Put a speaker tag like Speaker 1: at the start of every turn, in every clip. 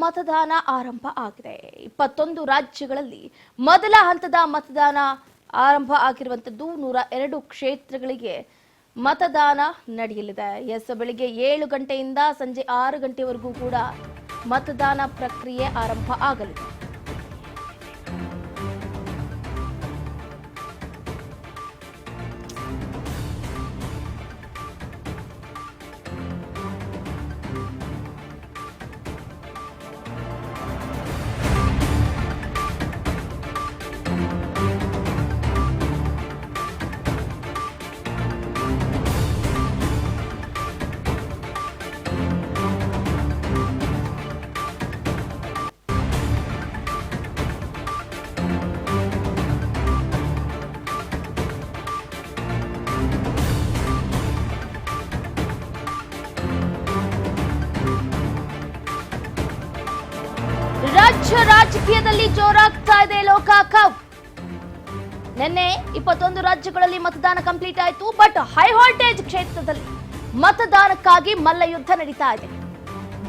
Speaker 1: ಮತದಾನ ಆರಂಭ ಆಗಿದೆ. 21 ರಾಜ್ಯಗಳಲ್ಲಿ ಮೊದಲ ಹಂತದ ಮತದಾನ ಆರಂಭ ಆಗಿರುವಂತದ್ದು. 102 ಕ್ಷೇತ್ರಗಳಿಗೆ ಮತದಾನ ನಡೆಯಲಿದೆ. ಬೆಳಿಗ್ಗೆ 7 ಗಂಟೆಯಿಂದ ಸಂಜೆ 6 ಗಂಟೆವರೆಗೂ ಕೂಡ ಮತದಾನ ಪ್ರಕ್ರಿಯೆ ಆರಂಭ ಆಗಲಿದೆ. ರಾಜ್ಯ ರಾಜಕೀಯದಲ್ಲಿ ಜೋರಾಗ್ತಾ ಇದೆ ಲೋಕಾಕಾವ್. ನಿನ್ನೆ 21 ರಾಜ್ಯಗಳಲ್ಲಿ ಮತದಾನ ಕಂಪ್ಲೀಟ್ ಆಯಿತು. ಬಟ್ ಹೈ ವೋಲ್ಟೇಜ್ ಕ್ಷೇತ್ರದಲ್ಲಿ ಮತದಾನಕ್ಕಾಗಿ ಮಲ್ಲಯುದ್ಧ ನಡೀತಾ ಇದೆ.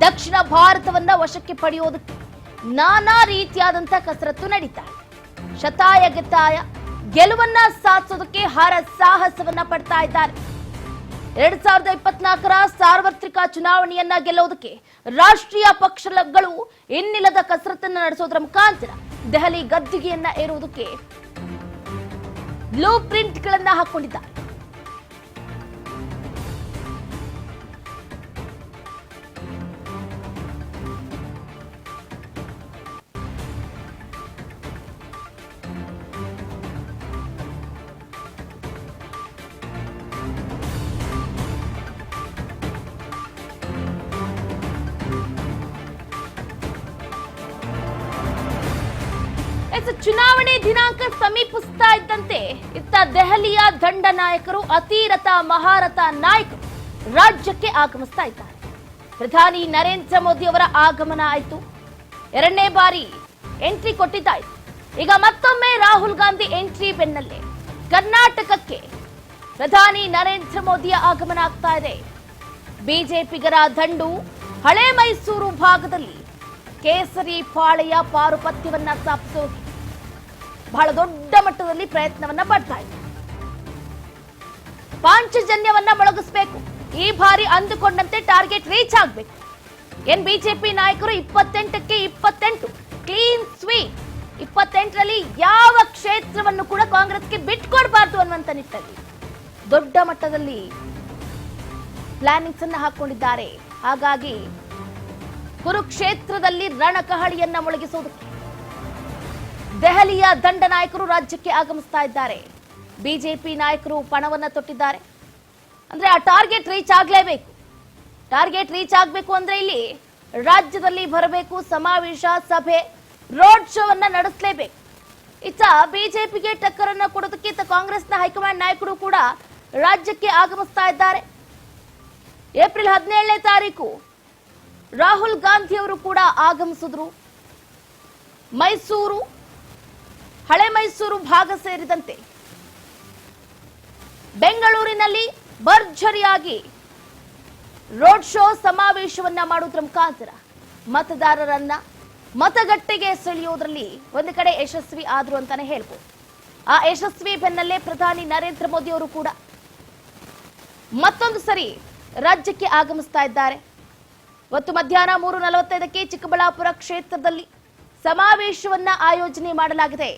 Speaker 1: ದಕ್ಷಿಣ ಭಾರತವನ್ನ ವಶಕ್ಕೆ ಪಡೆಯೋದಕ್ಕೆ ನಾನಾ ರೀತಿಯಾದಂತ ಕಸರತ್ತು ನಡೀತಾ ಇದೆ. ಶತಾಯ ಗತಾಯ ಗೆಲುವನ್ನ ಸಾಧಿಸೋದಕ್ಕೆ ಹರ ಸಾಹಸವನ್ನ ಪಡ್ತಾ ಇದ್ದಾರೆ. 2024ರ ಸಾರ್ವತ್ರಿಕ ಚುನಾವಣೆಯನ್ನ ಗೆಲ್ಲೋದಕ್ಕೆ ರಾಷ್ಟ್ರೀಯ ಪಕ್ಷಗಳು ಇನ್ನಿಲ್ಲದ ಕಸರತ್ತನ್ನ ನಡೆಸೋದ್ರ ಮುಖಾಂತರ ದೆಹಲಿ ಗದ್ದುಗೆಯನ್ನ ಏರುವುದಕ್ಕೆ ಬ್ಲೂ ಪ್ರಿಂಟ್ ಗಳನ್ನ ಹಾಕೊಂಡಿದ್ದಾರೆ. ಚುನಾವಣೆ ದಿನಾಂಕ ಸಮೀಪಿಸ್ತಾ ಇದ್ದಂತೆ ಇತ್ತ ದೆಹಲಿಯ ದಂಡ ನಾಯಕರು, ಅತಿರಥ ಮಹಾರಥ ನಾಯಕರು ರಾಜ್ಯಕ್ಕೆ ಆಗಮಿಸ್ತಾ ಇದ್ದಾರೆ. ಪ್ರಧಾನಿ ನರೇಂದ್ರ ಮೋದಿ ಅವರ ಆಗಮನ ಆಯಿತು. 2ನೇ ಬಾರಿ ಎಂಟ್ರಿ ಕೊಟ್ಟಿದ್ದಾಯಿತು. ಈಗ ಮತ್ತೊಮ್ಮೆ ರಾಹುಲ್ ಗಾಂಧಿ ಎಂಟ್ರಿ ಬೆನ್ನಲ್ಲೇ ಕರ್ನಾಟಕಕ್ಕೆ ಪ್ರಧಾನಿ ನರೇಂದ್ರ ಮೋದಿಯ ಆಗಮನ ಆಗ್ತಾ ಇದೆ. ಬಿಜೆಪಿಗರ ದಂಡು ಹಳೆ ಮೈಸೂರು ಭಾಗದಲ್ಲಿ ಕೇಸರಿ ಪಾಳೆಯ ಪಾರುಪತ್ಯವನ್ನ ಸ್ಥಾಪಿಸೋಕೆ ಬಹಳ ದೊಡ್ಡ ಮಟ್ಟದಲ್ಲಿ ಪ್ರಯತ್ನವನ್ನ ಪಡ್ತಾ ಇದೆ. ಪಾಂಚಜನ್ಯವನ್ನ ಮೊಳಗಿಸಬೇಕು. ಈ ಬಾರಿ ಅಂದುಕೊಂಡಂತೆ ಟಾರ್ಗೆಟ್ ರೀಚ್ ಆಗಬೇಕು. ಬಿಜೆಪಿ ನಾಯಕರು 28ಕ್ಕೆ 28 ಕ್ಲೀನ್ ಸ್ವೀಪ್. 28ರಲ್ಲಿ ಯಾವ ಕ್ಷೇತ್ರವನ್ನು ಕೂಡ ಕಾಂಗ್ರೆಸ್ಗೆ ಬಿಟ್ಕೊಡ್ಬಾರ್ದು ಅನ್ನುವಂತ ನಿಟ್ಟಲ್ಲಿ ದೊಡ್ಡ ಮಟ್ಟದಲ್ಲಿ ಪ್ಲಾನಿಂಗ್ಸ್ ಅನ್ನ ಹಾಕೊಂಡಿದ್ದಾರೆ. ಹಾಗಾಗಿ ಕುರುಕ್ಷೇತ್ರದಲ್ಲಿ ರಣಕಹಳಿಯನ್ನ ಮೊಳಗಿಸುವುದಕ್ಕೆ ದೆಹಲಿಯ ದಂಡ ನಾಯಕರು ರಾಜ್ಯಕ್ಕೆ ಆಗಮಿಸ್ತಾ ಇದ್ದಾರೆ. ಬಿಜೆಪಿ ನಾಯಕರು ಪಣವನ್ನ ತೊಟ್ಟಿದ್ದಾರೆ. ಅಂದ್ರೆ ಆ ಟಾರ್ಗೆಟ್ ರೀಚ್ ಆಗ್ಲೇಬೇಕು. ಟಾರ್ಗೆಟ್ ರೀಚ್ ಆಗ್ಬೇಕು ಅಂದ್ರೆ ಇಲ್ಲಿ ರಾಜ್ಯದಲ್ಲಿ ಬರಬೇಕು, ಸಮಾವೇಶ, ಸಭೆ, ರೋಡ್ ಶೋ ಅನ್ನ ನಡೆಸಲೇಬೇಕು. ಇತ್ತ ಬಿಜೆಪಿಗೆ ಟಕ್ಕರನ್ನ ಕೊಡೋದಕ್ಕೆ ಇತ್ತ ಕಾಂಗ್ರೆಸ್ನ ಹೈಕಮಾಂಡ್ ನಾಯಕರು ಕೂಡ ರಾಜ್ಯಕ್ಕೆ ಆಗಮಿಸ್ತಾ ಇದ್ದಾರೆ. ಏಪ್ರಿಲ್ 17ನೇ ತಾರೀಕು ರಾಹುಲ್ ಗಾಂಧಿ ಅವರು ಕೂಡ ಆಗಮಿಸಿದ್ರು. ಮೈಸೂರು, ಹಳೆ ಮೈಸೂರು ಭಾಗ ಸೇರಿದಂತೆ ಬೆಂಗಳೂರಿನಲ್ಲಿ ಭರ್ಜರಿಯಾಗಿ ರೋಡ್ ಶೋ, ಸಮಾವೇಶವನ್ನ ಮಾಡುವುದರ ಮುಖಾಂತರ ಮತದಾರರನ್ನ ಮತಗಟ್ಟೆಗೆ ಸೆಳೆಯೋದ್ರಲ್ಲಿ ಒಂದು ಕಡೆ ಯಶಸ್ವಿ ಆದ್ರು ಅಂತಾನೆ ಹೇಳ್ಬೋದು. ಆ ಯಶಸ್ವಿ ಬೆನ್ನಲ್ಲೇ ಪ್ರಧಾನಿ ನರೇಂದ್ರ ಮೋದಿ ಅವರು ಕೂಡ ಮತ್ತೊಂದು ಸರಿ ರಾಜ್ಯಕ್ಕೆ ಆಗಮಿಸ್ತಾ ಇದ್ದಾರೆ. ಇವತ್ತು ಮಧ್ಯಾಹ್ನ 3:45ಕ್ಕೆ ಚಿಕ್ಕಬಳ್ಳಾಪುರ ಕ್ಷೇತ್ರದಲ್ಲಿ ಸಮಾವೇಶವನ್ನ ಆಯೋಜನೆ ಮಾಡಲಾಗಿದೆ.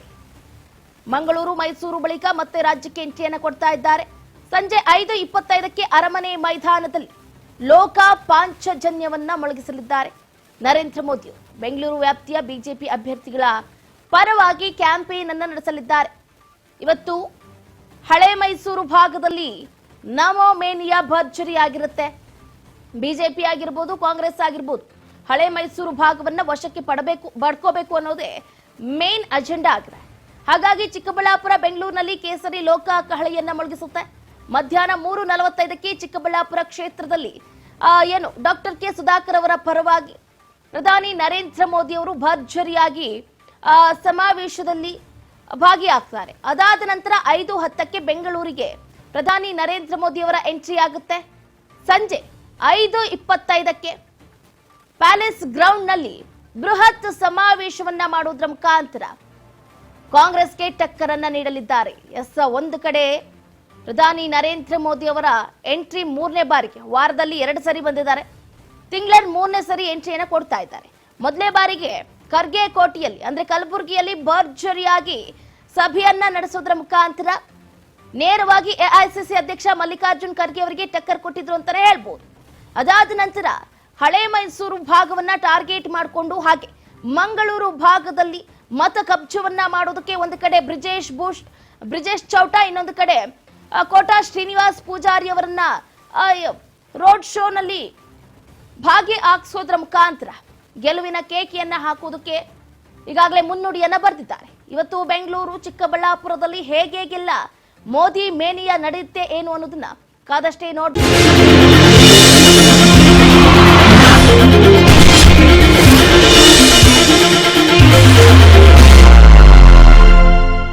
Speaker 1: ಮಂಗಳೂರು, ಮೈಸೂರು ಬಳಿಕ ಮತ್ತೆ ರಾಜ್ಯಕ್ಕೆ ಎಂಟ್ರಿಯನ್ನ ಕೊಡ್ತಾ ಇದ್ದಾರೆ. ಸಂಜೆ 5:25ಕ್ಕೆ ಅರಮನೆ ಮೈದಾನದಲ್ಲಿ ಲೋಕ ಪಾಂಚಜನ್ಯವನ್ನ ಮೊಳಗಿಸಲಿದ್ದಾರೆ ನರೇಂದ್ರ ಮೋದಿ. ಬೆಂಗಳೂರು ವ್ಯಾಪ್ತಿಯ ಬಿಜೆಪಿ ಅಭ್ಯರ್ಥಿಗಳ ಪರವಾಗಿ ಕ್ಯಾಂಪೇನ್ ಅನ್ನ ನಡೆಸಲಿದ್ದಾರೆ. ಇವತ್ತು ಹಳೆ ಮೈಸೂರು ಭಾಗದಲ್ಲಿ ನಮೋ ಮೇನಿಯಾ ಭರ್ಜರಿಯಾಗಿರುತ್ತೆ. ಬಿಜೆಪಿ ಆಗಿರ್ಬೋದು, ಕಾಂಗ್ರೆಸ್ ಆಗಿರ್ಬೋದು, ಹಳೆ ಮೈಸೂರು ಭಾಗವನ್ನ ವಶಕ್ಕೆ ಪಡ್ಕೋಬೇಕು ಅನ್ನೋದೇ ಮೇನ್ ಅಜೆಂಡಾ ಆಗಿದೆ. ಹಾಗಾಗಿ ಚಿಕ್ಕಬಳ್ಳಾಪುರ, ಬೆಂಗಳೂರಿನಲ್ಲಿ ಕೇಸರಿ ಲೋಕ ಕಹಳೆಯನ್ನ ಮೊಳಗಿಸುತ್ತೆ. ಮಧ್ಯಾಹ್ನ 3:45ಕ್ಕೆ ಚಿಕ್ಕಬಳ್ಳಾಪುರ ಕ್ಷೇತ್ರದಲ್ಲಿ ಡಾಕ್ಟರ್ ಕೆ ಸುಧಾಕರ್ ಅವರ ಪರವಾಗಿ ಪ್ರಧಾನಿ ನರೇಂದ್ರ ಮೋದಿ ಅವರು ಭರ್ಜರಿಯಾಗಿ ಸಮಾವೇಶದಲ್ಲಿ ಭಾಗಿಯಾಗ್ತಾರೆ. ಅದಾದ ನಂತರ 5:10ಕ್ಕೆ ಬೆಂಗಳೂರಿಗೆ ಪ್ರಧಾನಿ ನರೇಂದ್ರ ಮೋದಿ ಅವರ ಎಂಟ್ರಿ ಆಗುತ್ತೆ. ಸಂಜೆ 5:25ಕ್ಕೆ ಪ್ಯಾಲೇಸ್ ಗ್ರೌಂಡ್ ನಲ್ಲಿ ಬೃಹತ್ ಸಮಾವೇಶವನ್ನ ಮಾಡೋದ್ರ ಮುಖಾಂತರ ಕಾಂಗ್ರೆಸ್ಗೆ ಟಕ್ಕರನ್ನ ನೀಡಲಿದ್ದಾರೆ. ಒಂದು ಕಡೆ ಪ್ರಧಾನಿ ನರೇಂದ್ರ ಮೋದಿ ಅವರ ಎಂಟ್ರಿ 3ನೇ ಬಾರಿಗೆ, ವಾರದಲ್ಲಿ 2 ಸರಿ ಬಂದಿದ್ದಾರೆ. ತಿಂಗಳ 3ನೇ ಸರಿ ಎಂಟ್ರಿಯನ್ನ ಕೊಡ್ತಾ ಇದ್ದಾರೆ. ಮೊದಲನೇ ಬಾರಿಗೆ ಖರ್ಗೆ ಕೋಟೆಯಲ್ಲಿ ಅಂದ್ರೆ ಕಲಬುರಗಿಯಲ್ಲಿ ಭರ್ಜರಿಯಾಗಿ ಸಭೆಯನ್ನ ನಡೆಸೋದ್ರ ಮುಖಾಂತರ ನೇರವಾಗಿ ಎಐಸಿಸಿ ಅಧ್ಯಕ್ಷ ಮಲ್ಲಿಕಾರ್ಜುನ್ ಖರ್ಗೆ ಅವರಿಗೆ ಟಕ್ಕರ್ ಕೊಟ್ಟಿದ್ರು ಅಂತಾನೆ ಹೇಳ್ಬೋದು. ಅದಾದ ನಂತರ ಹಳೆ ಮೈಸೂರು ಭಾಗವನ್ನ ಟಾರ್ಗೆಟ್ ಮಾಡಿಕೊಂಡು ಹಾಗೆ ಮಂಗಳೂರು ಭಾಗದಲ್ಲಿ ಮತ ಕಬ್ಜವನ್ನ ಮಾಡೋದಕ್ಕೆ ಒಂದು ಕಡೆ ಬ್ರಿಜೇಶ್ ಚೌಟ, ಇನ್ನೊಂದು ಕಡೆ ಕೋಟಾ ಶ್ರೀನಿವಾಸ್ ಪೂಜಾರಿ ಅವರನ್ನ ರೋಡ್ ಶೋನಲ್ಲಿ ಭಾಗಿ ಹಾಕಿಸೋದ್ರ ಮುಖಾಂತರ ಗೆಲುವಿನ ಕೇಕಿಯನ್ನ ಹಾಕೋದಕ್ಕೆ ಈಗಾಗಲೇ ಮುನ್ನುಡಿಯನ್ನ ಬರೆದಿದ್ದಾರೆ. ಇವತ್ತು ಬೆಂಗಳೂರು, ಚಿಕ್ಕಬಳ್ಳಾಪುರದಲ್ಲಿ ಹೇಗೆಲ್ಲ ಮೋದಿ ಮೇನಿಯಾ ನಡೆಯುತ್ತೆ ಏನು ಅನ್ನೋದನ್ನ ಕಾದಷ್ಟೇ ನೋಡಿ.